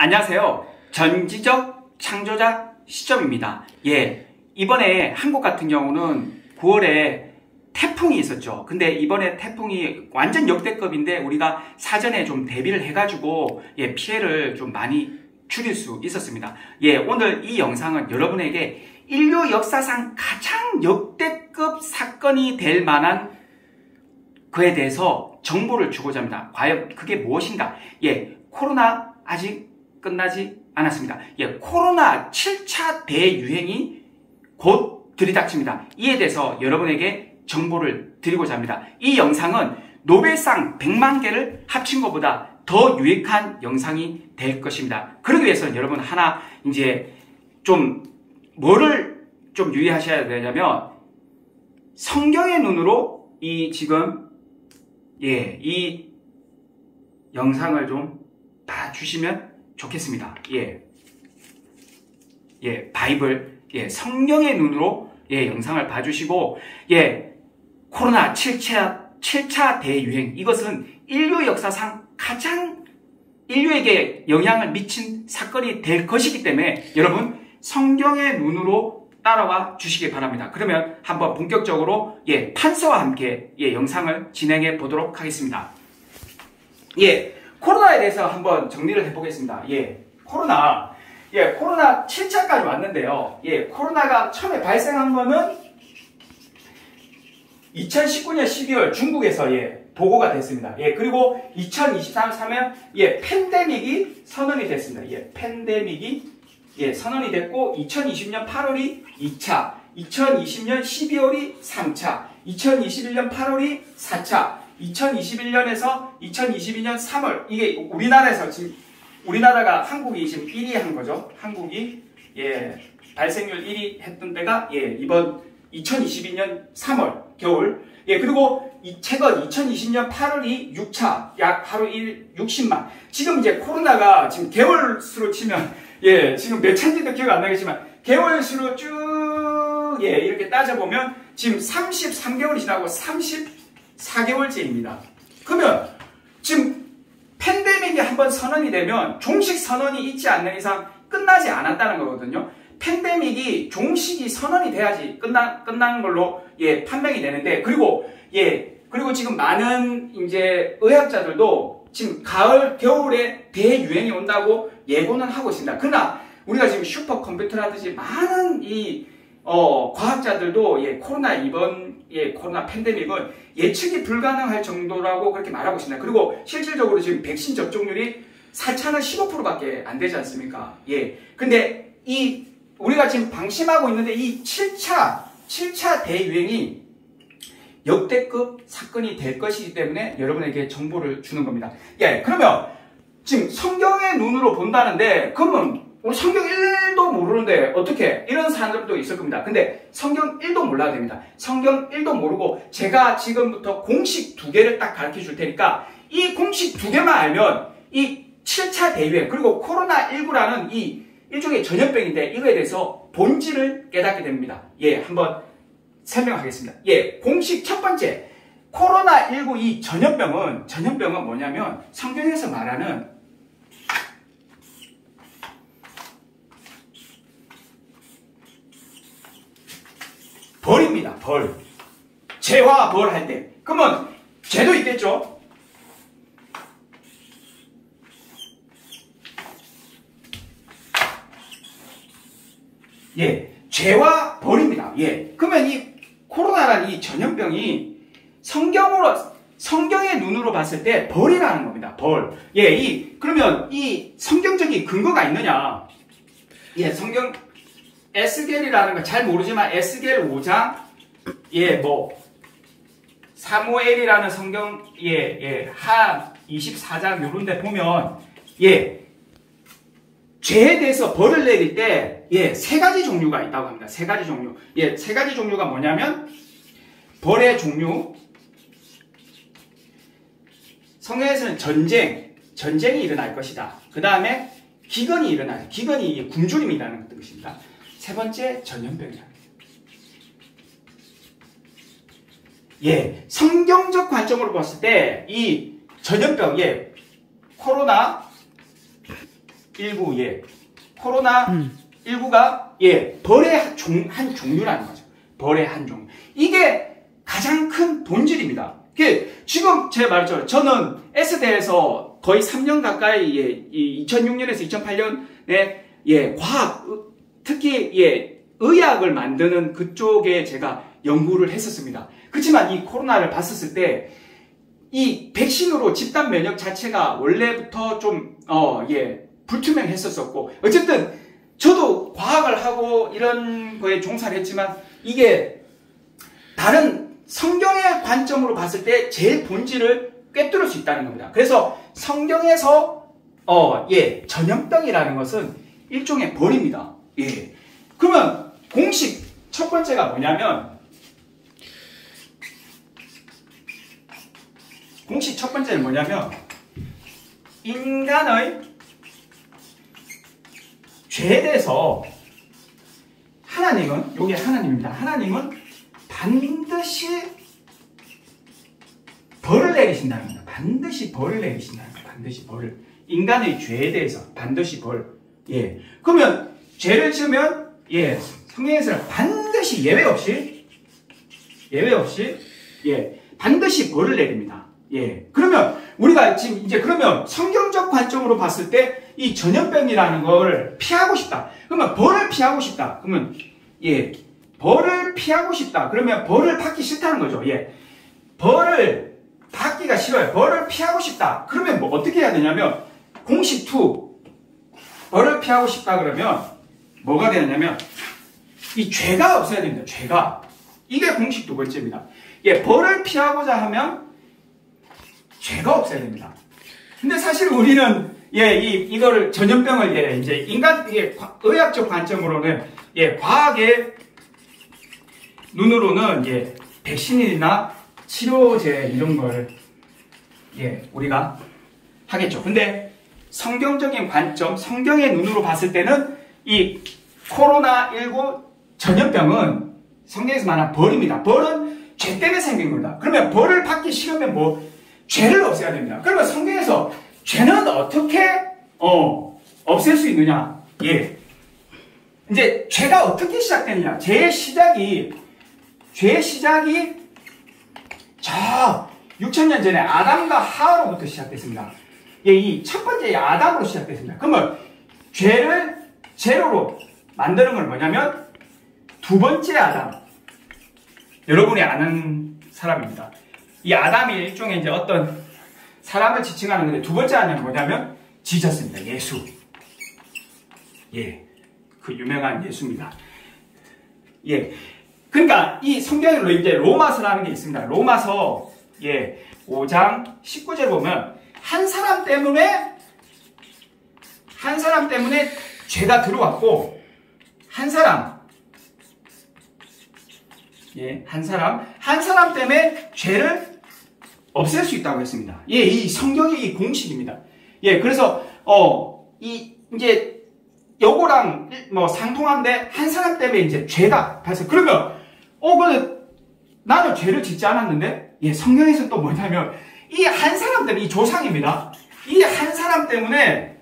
안녕하세요. 전지적 창조자 시점입니다. 이번에 한국 같은 경우는 9월에 태풍이 있었죠. 근데 이번에 태풍이 완전 역대급인데 우리가 사전에 좀 대비를 해가지고 피해를 좀 많이 줄일 수 있었습니다. 오늘 이 영상은 여러분에게 인류 역사상 가장 역대급 사건이 될 만한 그에 대해서 정보를 주고자 합니다. 과연 그게 무엇인가? 코로나 아직 끝나지 않았습니다. 코로나 7차 대유행이 곧 들이닥칩니다. 이에 대해서 여러분에게 정보를 드리고자 합니다. 이 영상은 노벨상 100만 개를 합친 것보다 더 유익한 영상이 될 것입니다. 그러기 위해서는 여러분 하나 이제 좀 뭐를 좀 유의하셔야 되냐면 성경의 눈으로 이 지금 이 영상을 좀 봐주시면 좋겠습니다. 바이블, 성경의 눈으로 영상을 봐주시고 코로나 7차 대유행, 이것은 인류 역사상 가장 인류에게 영향을 미친 사건이 될 것이기 때문에 여러분 성경의 눈으로 따라와 주시기 바랍니다. 그러면 한번 본격적으로 판서와 함께 영상을 진행해 보도록 하겠습니다. 코로나에 대해서 한번 정리를 해보겠습니다. 코로나 7차까지 왔는데요. 코로나가 처음에 발생한 거는 2019년 12월 중국에서 보고가 됐습니다. 그리고 2023년 팬데믹이 선언이 됐습니다. 팬데믹이 선언이 됐고 2020년 8월이 2차, 2020년 12월이 3차, 2021년 8월이 4차, 2021년에서 2022년 3월, 이게 우리나라에서 지금 우리나라가 한국이 지금 1위 한 거죠. 한국이 발생률 1위 했던 때가 이번 2022년 3월 겨울. 그리고 최근 2020년 8월이 6차, 약 하루 60만. 지금 이제 코로나가 지금 개월수로 치면 지금 몇 차인지도 기억 안 나겠지만 개월수로 쭉 이렇게 따져보면 지금 33개월이 지나고 34개월째입니다. 그러면 지금 팬데믹이 한번 선언이 되면 종식 선언이 있지 않는 이상 끝나지 않았다는 거거든요. 팬데믹이 종식이 선언이 돼야지 끝난 걸로 판명이 되는데, 그리고 지금 많은 이제 의학자들도 지금 가을 겨울에 대유행이 온다고 예고는 하고 있습니다. 그러나 우리가 지금 슈퍼컴퓨터라든지 많은 이 과학자들도 이번 코로나 팬데믹은 예측이 불가능할 정도라고 그렇게 말하고 있습니다. 그리고 실질적으로 지금 백신 접종률이 4차는 15%밖에 안 되지 않습니까? 근데 우리가 지금 방심하고 있는데 이 7차 대유행이 역대급 사건이 될 것이기 때문에 여러분에게 정보를 주는 겁니다. 그러면 지금 성경의 눈으로 본다는데, 그러면 우리 성경 1도 모르는데 어떻게, 이런 사람들도 있을 겁니다. 근데 성경 1도 몰라야 됩니다. 성경 1도 모르고 제가 지금부터 공식 2개를 딱 가르쳐 줄 테니까 이 공식 2개만 알면 이 7차 대유행, 그리고 코로나19라는 이 일종의 전염병인데 이거에 대해서 본질을 깨닫게 됩니다. 한번 설명하겠습니다. 공식 첫 번째, 코로나19 이 전염병은 뭐냐면 성경에서 말하는 벌입니다. 벌. 죄와 벌 할 때. 그러면 죄도 있겠죠? 죄와 벌입니다. 그러면 이 코로나라는 이 전염병이 성경의 눈으로 봤을 때 벌이라는 겁니다. 벌. 그러면 이 성경적인 근거가 있느냐? 성경 에스겔이라는 거 잘 모르지만 에스겔 5장, 사무엘이라는 성경, 하 24장 요런 데 보면, 죄에 대해서 벌을 내릴 때, 3가지 종류가 있다고 합니다. 3가지 종류. 3가지 종류가 뭐냐면, 벌의 종류. 성경에서는 전쟁이 일어날 것이다. 그 다음에 기근이 기근이 굶주림이라는 뜻입니다. 세 번째, 전염병이다. 성경적 관점으로 봤을 때 이 전염병, 코로나 19, 예. 코로나19가, 예, 벌의 한 종류라는 거죠. 벌의 한 종류. 이게 가장 큰 본질입니다. 지금 제가 말했죠. 저는 S대에서 거의 3년 가까이, 예, 2006년에서 2008년에, 예, 과학, 특히, 예, 의학을 만드는 그쪽에 제가 연구를 했었습니다. 그렇지만 이 코로나를 봤었을 때, 이 백신으로 집단 면역 자체가 원래부터 좀, 예, 불투명했었고, 어쨌든, 저도 과학을 하고 이런 거에 종사를 했지만, 이게 다른 성경의 관점으로 봤을 때 제일 본질을 꿰뚫을 수 있다는 겁니다. 그래서 성경에서, 예, 전염병이라는 것은 일종의 벌입니다. 예. 그러면 공식 첫 번째가 뭐냐면, 공식 첫 번째는 뭐냐면, 인간의 죄에 대해서 하나님은, 요게 하나님입니다. 하나님은 반드시 벌을 내리신다는 겁니다. 반드시 벌을 내리신다는 겁니다. 반드시 벌을. 인간의 죄에 대해서 반드시 벌. 예. 그러면 죄를 지으면, 예, 성경에서는 반드시 예외 없이, 예, 반드시 벌을 내립니다. 예. 그러면 우리가 지금 이제 그러면 성경적 관점으로 봤을 때 이 전염병이라는 걸 피하고 싶다. 그러면 벌을 피하고 싶다. 그러면, 예, 벌을 피하고 싶다. 그러면 벌을 받기 싫다는 거죠. 예. 벌을 받기가 싫어요. 벌을 피하고 싶다. 그러면 뭐 어떻게 해야 되냐면, 공식 2. 벌을 피하고 싶다 그러면 뭐가 되냐면, 이 죄가 없어야 됩니다. 죄가. 이게 공식 2번째입니다. 예, 벌을 피하고자 하면 죄가 없어야 됩니다. 근데 사실 우리는, 예, 이거를, 전염병을, 예, 이제 인간, 의학적 관점으로는, 예, 과학의 눈으로는, 예, 백신이나 치료제 이런 걸, 예, 우리가 하겠죠. 근데 성경적인 관점, 성경의 눈으로 봤을 때는 이 코로나19 전염병은 성경에서 말하는 벌입니다. 벌은 죄 때문에 생긴 겁니다. 그러면 벌을 받기 싫으면 뭐, 죄를 없애야 됩니다. 그러면 성경에서 죄는 어떻게, 없앨 수 있느냐? 예. 이제 죄가 어떻게 시작되느냐? 죄의 시작이 자, 6,000년 전에 아담과 하와로부터 시작됐습니다. 예, 이 첫 번째 아담으로 시작됐습니다. 그러면 죄를 제로로 만드는 건 뭐냐면 두 번째 아담. 여러분이 아는 사람입니다. 이 아담이 일종의 이제 어떤 사람을 지칭하는 건데 두 번째 아담은 뭐냐면 지저스입니다. 예수. 예. 그 유명한 예수입니다. 예. 그러니까 이 성경에 이제 로마서라는 게 있습니다. 로마서, 예, 5장 19절 보면 한 사람 때문에 죄가 들어왔고 한 사람 때문에 죄를 없앨 수 있다고 했습니다. 예, 이 성경의 이 공식입니다. 예, 그래서 이제 요거랑 뭐 상통한데 한 사람 때문에 이제 죄가 발생. 그러면 근데 나는 죄를 짓지 않았는데, 예, 성경에서 또 뭐냐면 이 한 사람 때문에, 이 조상입니다. 이 한 사람 때문에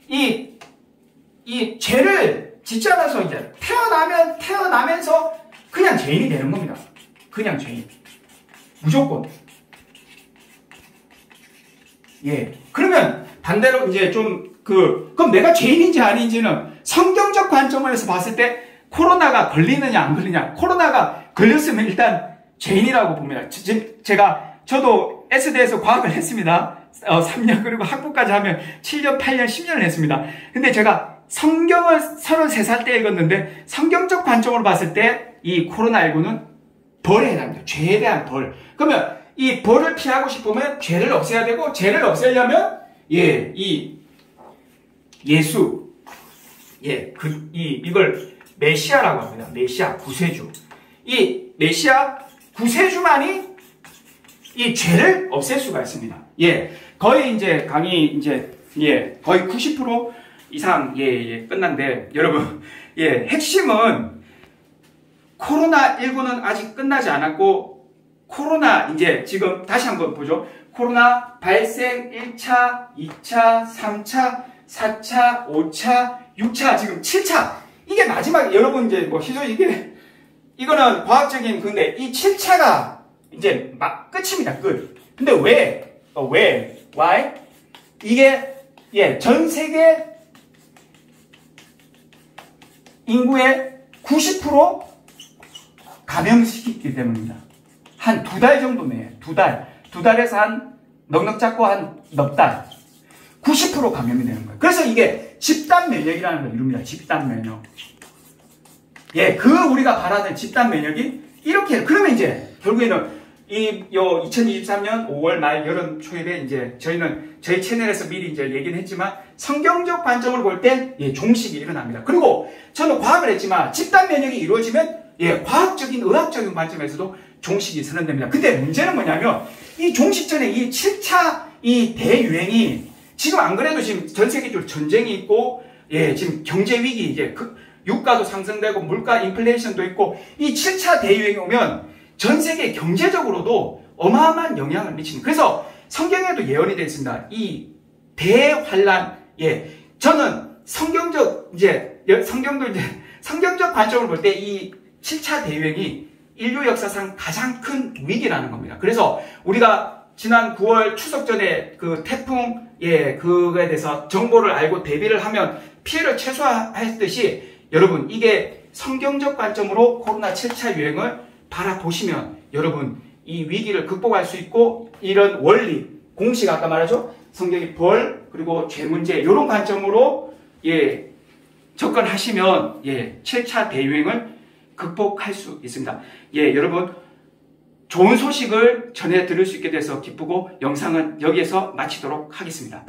이 죄를 짓지 않아서 이제 태어나면서 그냥 죄인이 되는 겁니다. 그냥 죄인. 무조건. 예. 그러면 반대로 이제 그럼 내가 죄인인지 아닌지는 성경적 관점에서 봤을 때 코로나가 걸리느냐 안 걸리냐. 코로나가 걸렸으면 일단 죄인이라고 봅니다. 저도 S대에서 과학을 했습니다. 3년 그리고 학부까지 하면 7년, 8년, 10년을 했습니다. 근데 제가 성경을 33살 때 읽었는데 성경적 관점으로 봤을 때 이 코로나19는 벌에 해당합니다. 죄에 대한 벌. 그러면 이 벌을 피하고 싶으면 죄를 없애야 되고, 죄를 없애려면 예수, 이걸 메시아라고 합니다. 메시아, 구세주. 이 메시아, 구세주만이 이 죄를 없앨 수가 있습니다. 예, 거의 이제 강의 거의 90% 이상 끝난데 여러분, 핵심은 코로나19는 아직 끝나지 않았고, 코로나 이제 지금 다시 한번 보죠. 코로나 발생 1차, 2차, 3차, 4차, 5차, 6차, 지금 7차. 이게 마지막, 여러분 이제 뭐 희소 이거는 과학적인 근데 이 7차가 이제 막 끝입니다. 끝. 근데 왜? why? 이게 전 세계 인구의 90% 감염시키기 때문입니다. 한 2달 정도네요. 2달. 2달에서 한 넉넉 잡고 한 넉 달. 90% 감염이 되는 거예요. 그래서 이게 집단 면역이라는 걸 이룹니다. 집단 면역. 우리가 바라는 집단 면역이 이렇게, 그러면 이제 결국에는 2023년 5월 말 여름 초에 이제 저희는 저희 채널에서 미리 이제 얘기는 했지만 성경적 관점으로 볼 때 종식이 일어납니다. 그리고 저는 과학을 했지만 집단 면역이 이루어지면 과학적인 의학적인 관점에서도 종식이 선언됩니다. 근데 문제는 뭐냐면 이 종식 전에 이 7차 이 대유행이 지금 안 그래도 지금 전 세계적으로 전쟁이 있고 지금 경제 위기 이제 유가도 상승되고 물가 인플레이션도 있고 이 7차 대유행이 오면 전 세계 경제적으로도 어마어마한 영향을 미치는. 그래서 성경에도 예언이 되어 있습니다. 이 대환란. 저는 성경적 관점으로 볼 때 이 7차 대유행이 인류 역사상 가장 큰 위기라는 겁니다. 그래서 우리가 지난 9월 추석 전에 그 태풍 그거에 대해서 정보를 알고 대비를 하면 피해를 최소화했듯이 여러분 이게 성경적 관점으로 코로나 7차 유행을 바라보시면 여러분 이 위기를 극복할 수 있고 이런 원리, 공식 아까 말하죠? 성경의 벌 그리고 죄 문제 이런 관점으로 접근하시면 7차 대유행을 극복할 수 있습니다. 여러분 좋은 소식을 전해 들을 수 있게 돼서 기쁘고 영상은 여기에서 마치도록 하겠습니다.